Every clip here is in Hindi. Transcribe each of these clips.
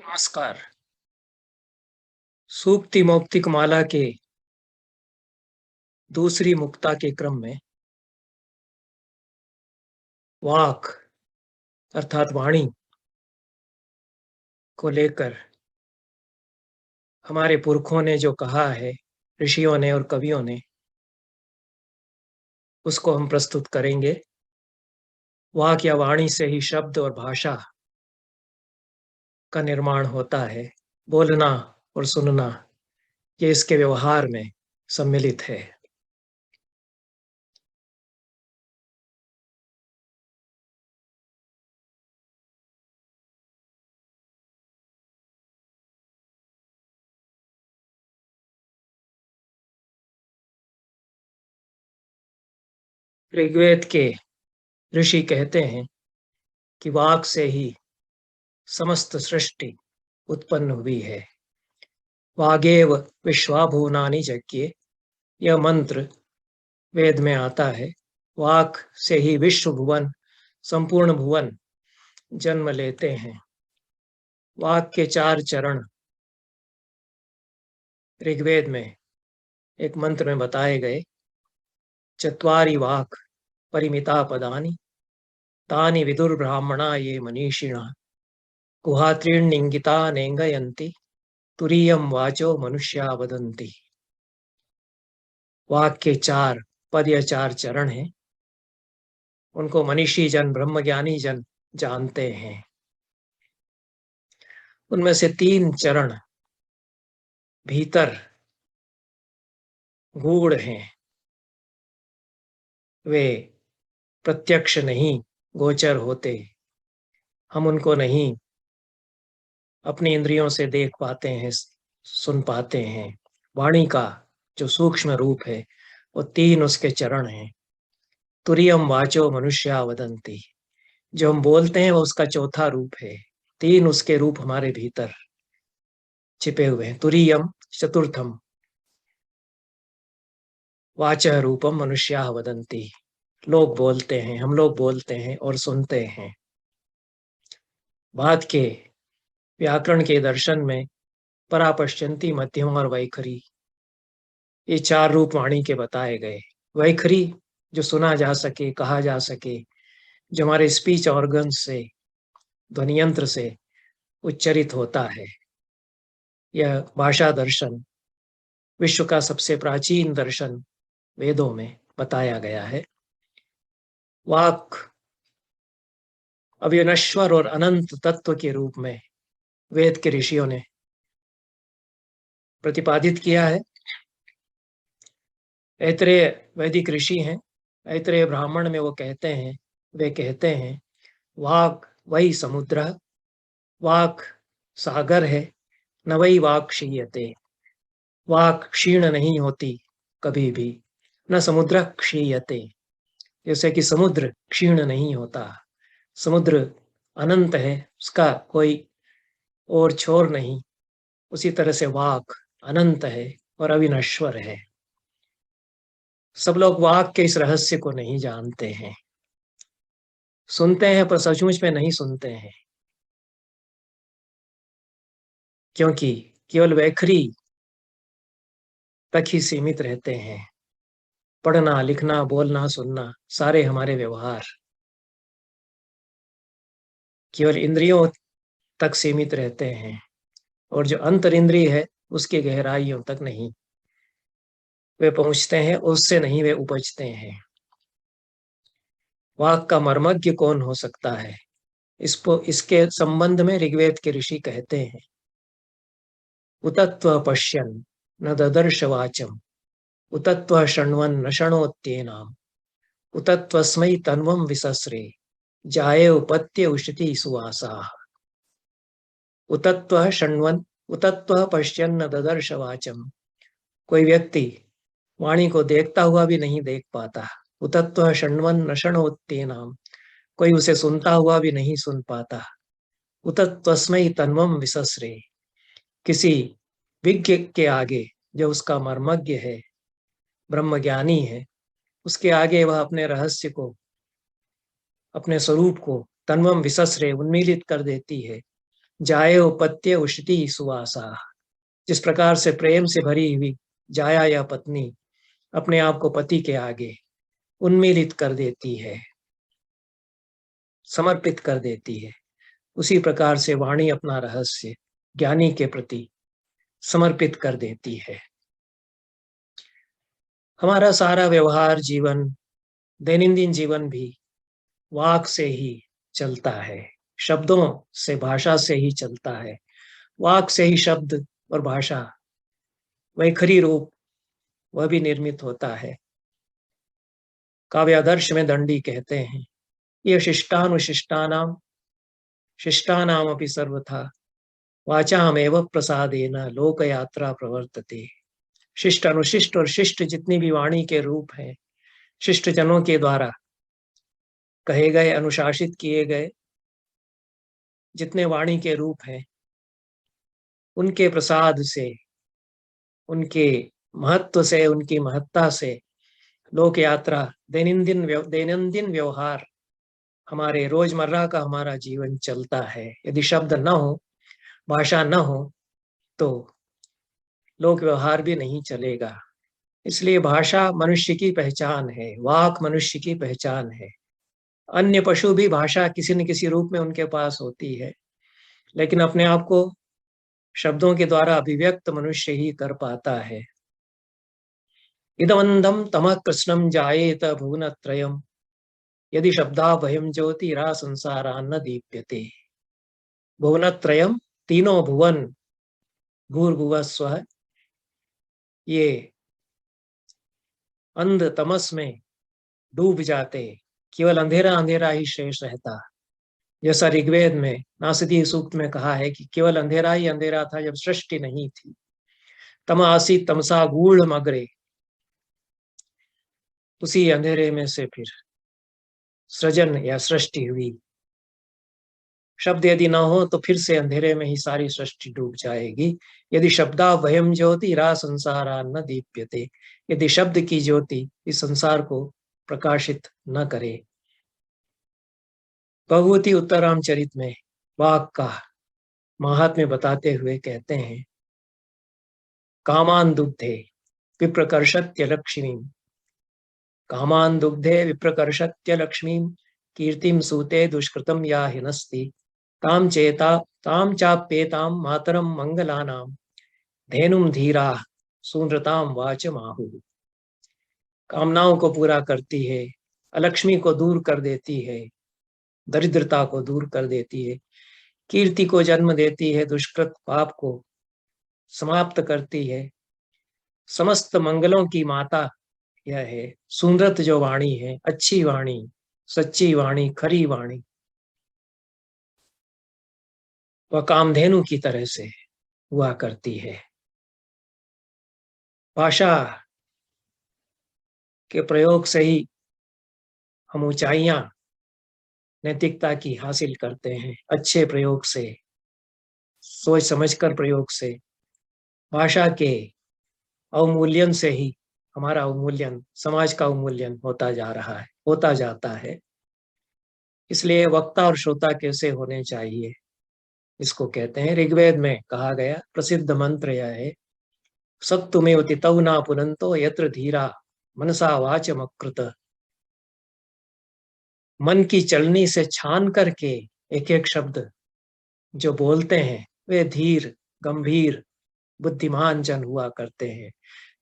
नमस्कार। सूक्ति मौक्तिक माला के दूसरी मुक्ता के क्रम में वाक अर्थात वाणी को लेकर हमारे पुरखों ने जो कहा है, ऋषियों ने और कवियों ने, उसको हम प्रस्तुत करेंगे। वाक या वाणी से ही शब्द और भाषा का निर्माण होता है। बोलना और सुनना ये इसके व्यवहार में सम्मिलित है। ऋग्वेद के ऋषि कहते हैं कि वाक से ही समस्त सृष्टि उत्पन्न हुई है। वागेव विश्वाभुवनानि जज्ञे, यह मंत्र वेद में आता है। वाक से ही विश्व भुवन, संपूर्ण भुवन जन्म लेते हैं। वाक के 4 चरण ऋग्वेद में एक मंत्र में बताए गए। चत्वारि वाक परिमिता पदानि, तानि विदुर्ब्राह्मणा ये मनीषिणः, गुहात्रीण्यंगिता नेंगयन्ति, तुरीयम वाचो मनुष्या वदन्ति। वाक के 4 पद या 4 चरण हैं। उनको मनीषी जन, ब्रह्मज्ञानी जन जानते हैं। उनमें से 3 चरण भीतर गूढ़ हैं। वे प्रत्यक्ष नहीं गोचर होते। हम उनको नहीं अपनी इंद्रियों से देख पाते हैं, सुन पाते हैं। वाणी का जो सूक्ष्म रूप है वो 3 उसके चरण हैं। तुरीयम वाचो मनुष्या वदन्ति, जो हम बोलते हैं वो उसका चौथा रूप है। 3 उसके रूप हमारे भीतर छिपे हुए हैं। तुरीयम चतुर्थम, वाचः रूपम मनुष्या वदन्ति, लोग बोलते हैं, हम लोग बोलते हैं और सुनते हैं। बाद के व्याकरण के दर्शन में परापश्यंती, मध्यम और वैखरी, ये 4 रूप वाणी के बताए गए। वैखरी जो सुना जा सके, कहा जा सके, जो हमारे स्पीच ऑर्गन से, ध्वनि यंत्र से उच्चरित होता है। यह भाषा दर्शन विश्व का सबसे प्राचीन दर्शन वेदों में बताया गया है। वाक अविनश्वर और अनंत तत्व के रूप में वेद के ऋषियों ने प्रतिपादित किया है। ऐत्रेय वैदिक ऋषि हैं। ऐत्रेय ब्राह्मण में वो कहते हैं, वे कहते हैं, वाक वही समुद्र, वाक सागर है, न वही वाक क्षीयते। वाक क्षीण नहीं होती कभी भी, न समुद्र क्षीयते। जैसे कि समुद्र क्षीण नहीं होता, समुद्र अनंत है, उसका कोई और छोर नहीं। उसी तरह से वाक अनंत है और अविनश्वर है। सब लोग वाक के इस रहस्य को नहीं जानते हैं। सुनते हैं पर सचमुच में नहीं सुनते हैं, क्योंकि केवल वैखरी तक ही सीमित रहते हैं। पढ़ना, लिखना, बोलना, सुनना, सारे हमारे व्यवहार केवल इंद्रियों तक सीमित रहते हैं, और जो अंतर इंद्रिय है उसकी गहराइयों तक नहीं वे पहुंचते हैं, उससे नहीं वे उपजते हैं। वाक का मर्मज्ञ कौन हो सकता है? इसके संबंध में ऋग्वेद के ऋषि कहते हैं, उतत्व पश्यन् न ददर्श वाचम, उतत्व शृण्वन् न शृणोत्येनाम्, उतत्वस्मै तन्वं विसस्रे, जाये उपत्य उशति सुवासाः। उतत्व शृण्वन्, उतत्व पश्यन् न ददर्श वाचम, कोई व्यक्ति वाणी को देखता हुआ भी नहीं देख पाता। उतत्व शृण्वन् न शृणोत्येनाम्, कोई उसे सुनता हुआ भी नहीं सुन पाता। उतत्वस्मै तन्वं विसस्रे, किसी विज्ञ के आगे, जो उसका मर्मज्ञ है, ब्रह्मज्ञानी है, उसके आगे वह अपने रहस्य को, अपने स्वरूप को तन्वम विसस्रे उन्मीलित कर देती है। जायो पत्य उषति सुवासा। जिस प्रकार से प्रेम से भरी हुई जाया या पत्नी अपने आप को पति के आगे उन्मीलित कर देती है, समर्पित कर देती है, उसी प्रकार से वाणी अपना रहस्य ज्ञानी के प्रति समर्पित कर देती है। हमारा सारा व्यवहार जीवन, दैनंदिन जीवन भी वाक से ही चलता है, शब्दों से, भाषा से ही चलता है। वाक से ही शब्द और भाषा, वैखरी रूप, वह भी निर्मित होता है। काव्यादर्श में दंडी कहते हैं, ये शिष्टानुशिष्टानाम शिष्टानाम अपि सर्वथा वाचामेव प्रसादेन लोक यात्रा प्रवर्तते। शिष्ट, अनुशिष्ट और शिष्ट जितनी भी वाणी के रूप हैं, शिष्ट जनों के द्वारा कहे गए, अनुशासित किए गए जितने वाणी के रूप हैं, उनके प्रसाद से, उनके महत्व से, उनकी महत्ता से लोक यात्रा, दैनंदिन व्यवहार, हमारे रोजमर्रा का हमारा जीवन चलता है। यदि शब्द न हो, भाषा न हो, तो लोक व्यवहार भी नहीं चलेगा। इसलिए भाषा मनुष्य की पहचान है, वाक मनुष्य की पहचान है। अन्य पशु भी भाषा किसी न किसी रूप में उनके पास होती है, लेकिन अपने आप को शब्दों के द्वारा अभिव्यक्त मनुष्य ही कर पाता है। इदमंदम तमः कृष्णम जायेत भुवनत्रयम् यदि शब्दा भयम ज्योतिरा संसारा न दीप्यते। भुवनत्रयम्, तीनों भुवन, भूर्भुवः स्वः, ये अंध तमस में डूब जाते, केवल अंधेरा अंधेरा ही शेष रहता। जैसा ऋग्वेद में नासदी सूक्त में कहा है कि केवल अंधेरा ही अंधेरा था जब सृष्टि नहीं थी। तम आसी तमसा गूढ़ मगरे, उसी अंधेरे में से फिर सृजन या सृष्टि हुई। शब्द यदि ना हो तो फिर से अंधेरे में ही सारी सृष्टि डूब जाएगी। यदि शब्दा भयम ज्योति रा संसारा न दीप्यते, यदि शब्द की ज्योति इस संसार को प्रकाशित न करे। भगवती उत्तरामचरित में वाक का महात्म्य बताते हुए कहते हैं, कामान दुग्धे विप्रकर्षत्य लक्ष्मी, कामान दुग्धे विप्रकर्षत्य लक्ष्मी, कीर्तिम सूते दुष्कृतम या हिनस्ति, ताम चाप्येताम मातरम मंगलानाम धेनुम धीरा सुनृताम वाच माहु। कामनाओं को पूरा करती है, अलक्ष्मी को दूर कर देती है, दरिद्रता को दूर कर देती है, कीर्ति को जन्म देती है, दुष्कृत पाप को समाप्त करती है। समस्त मंगलों की माता यह है। सुंदरत जो वाणी है, अच्छी वाणी, सच्ची वाणी, खरी वाणी, वह कामधेनु की तरह से हुआ करती है। भाषा के प्रयोग से ही हम ऊंचाइयां नैतिकता की हासिल करते हैं। अच्छे प्रयोग से, सोच समझकर प्रयोग से, भाषा के अवमूल्यन से ही हमारा अवमूल्यन, समाज का अवमूल्यन होता जा रहा है, होता जाता है। इसलिए वक्ता और श्रोता कैसे होने चाहिए, इसको कहते हैं। ऋग्वेद में कहा गया प्रसिद्ध मंत्र यह है, सत्तुमेव तितौ न पुनन्तो यत्र धीरा मनसा वाचमकृत। मन की चलनी से छान करके एक एक शब्द जो बोलते हैं, वे धीर, गंभीर, बुद्धिमान जन हुआ करते हैं।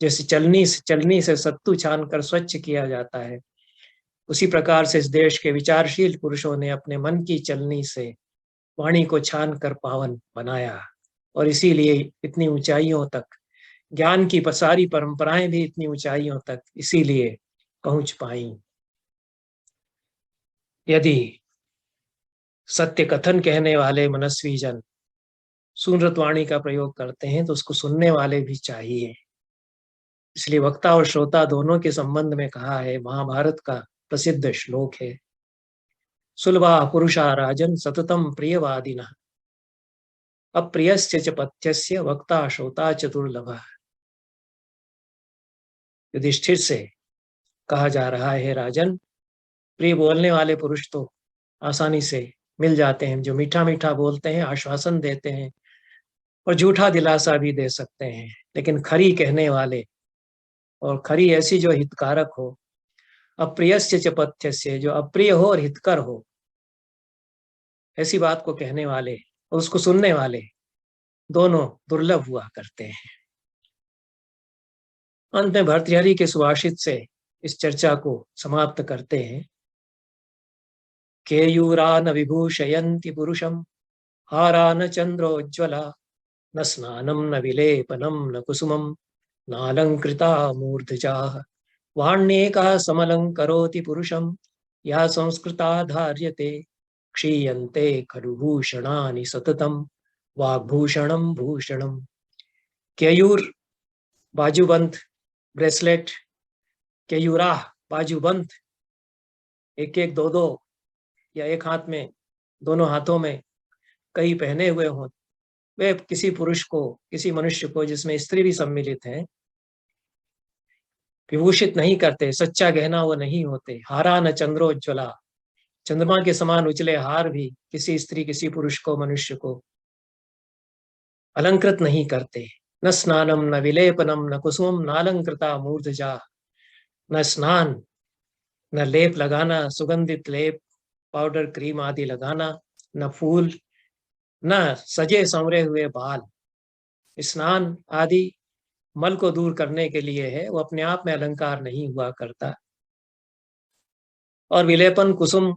जैसे चलनी से सत्तू छान कर स्वच्छ किया जाता है, उसी प्रकार से इस देश के विचारशील पुरुषों ने अपने मन की चलनी से वाणी को छान कर पावन बनाया, और इसीलिए इतनी ऊंचाइयों तक ज्ञान की सारी परंपराएं भी इतनी ऊंचाइयों तक इसीलिए पहुंच पाई। यदि सत्य कथन कहने वाले मनस्वी जन सुनृत वाणी का प्रयोग करते हैं तो उसको सुनने वाले भी चाहिए। इसलिए वक्ता और श्रोता दोनों के संबंध में कहा है, महाभारत का प्रसिद्ध श्लोक है, सुलभा पुरुषा राजन सततम प्रियवादिनः अप्रियस्य च पथ्यस्य वक्ता श्रोता चतुर्लभः। युधिष्ठिर से कहा जा रहा है, राजन, प्रिय बोलने वाले पुरुष तो आसानी से मिल जाते हैं, जो मीठा मीठा बोलते हैं, आश्वासन देते हैं और झूठा दिलासा भी दे सकते हैं, लेकिन खरी कहने वाले और खरी ऐसी जो हितकारक हो, अप्रियस्य च पथ्यस्य, जो अप्रिय हो और हितकर हो, ऐसी बात को कहने वाले और उसको सुनने वाले दोनों दुर्लभ हुआ करते हैं। अंत में भर्तृहरि के सुभाषित से इस चर्चा को समाप्त करते हैं। केयूरा न विभूषयन्ति पुरुषम, हारा न चंद्रोज्ज्वला, न स्नानं न विलेपनं न कुसुमं, नालंकृता मूर्धजाः, वाण्येका समलंकरोति पुरुषं, या संस्कृता धार्यते, क्षीयन्ते खलु भूषणानि सततं, वाग्भूषणं भूषणम्। केयूर बाजूबंद, ब्रेसलेट, केयूराह बाजूबंद, एक एक दो दो या एक हाथ में, दोनों हाथों में कई पहने हुए हों, वे किसी पुरुष को, किसी मनुष्य को, जिसमें स्त्री भी सम्मिलित है, विभूषित नहीं करते, सच्चा गहना वो नहीं होते। हारा न चंद्रोज्ज्वला, चंद्रमा के समान उजले हार भी किसी स्त्री, किसी पुरुष को, मनुष्य को अलंकृत नहीं करते। न स्नानम न विलेपनम न कुसुमम नालंकृता मूर्धजा, न स्नान, न लेप लगाना, सुगंधित लेप, पाउडर, क्रीम आदि लगाना, न फूल, न सजे संवरे हुए बाल। स्नान आदि मल को दूर करने के लिए है, वो अपने आप में अलंकार नहीं हुआ करता। और विलेपन, कुसुम,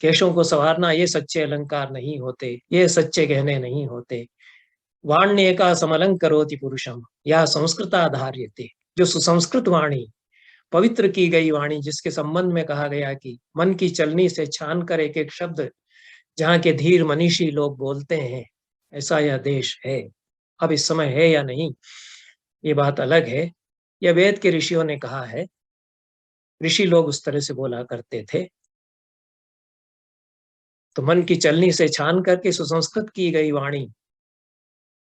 केशों को संवारना, ये सच्चे अलंकार नहीं होते, ये सच्चे गहने नहीं होते। वाण्य का समलंकरोति पुरुषम, या संस्कृता धार्यते, जो सुसंस्कृत वाणी, पवित्र की गई वाणी, जिसके संबंध में कहा गया कि मन की चलनी से छान कर एक एक शब्द जहाँ के धीर मनीषी लोग बोलते हैं, ऐसा यह देश है। अब इस समय है या नहीं, ये बात अलग है। यह वेद के ऋषियों ने कहा है, ऋषि लोग उस तरह से बोला करते थे। तो मन की चलनी से छान करके सुसंस्कृत की गई वाणी,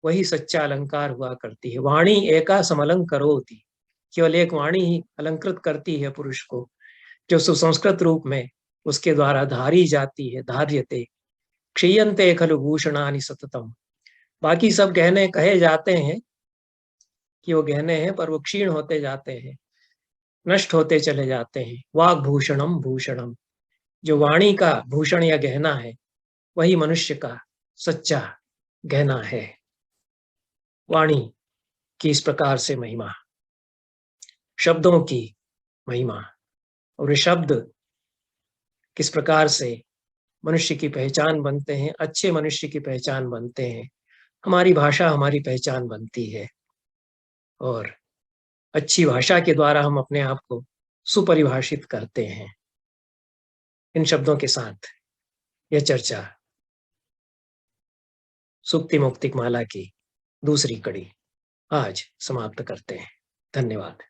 वही सच्चा अलंकार हुआ करती है। वाणी एका समलंकरोति, केवल एक वाणी ही अलंकृत करती है पुरुष को, जो सुसंस्कृत रूप में उसके द्वारा धारी जाती है। धार्यते, क्षीयन्ते खलु भूषणानि सततम, बाकी सब गहने कहे जाते हैं कि वो गहने हैं, पर वो क्षीण होते जाते हैं, नष्ट होते चले जाते हैं। वाग भूषणम भूषणम, जो वाणी का भूषण या गहना है, वही मनुष्य का सच्चा गहना है। वाणी की इस प्रकार से महिमा, शब्दों की महिमा, और ये शब्द किस प्रकार से मनुष्य की पहचान बनते हैं, अच्छे मनुष्य की पहचान बनते हैं। हमारी भाषा हमारी पहचान बनती है, और अच्छी भाषा के द्वारा हम अपने आप को सुपरिभाषित करते हैं। इन शब्दों के साथ यह चर्चा सुक्ति मुक्तिक माला की दूसरी कड़ी आज समाप्त करते हैं। धन्यवाद।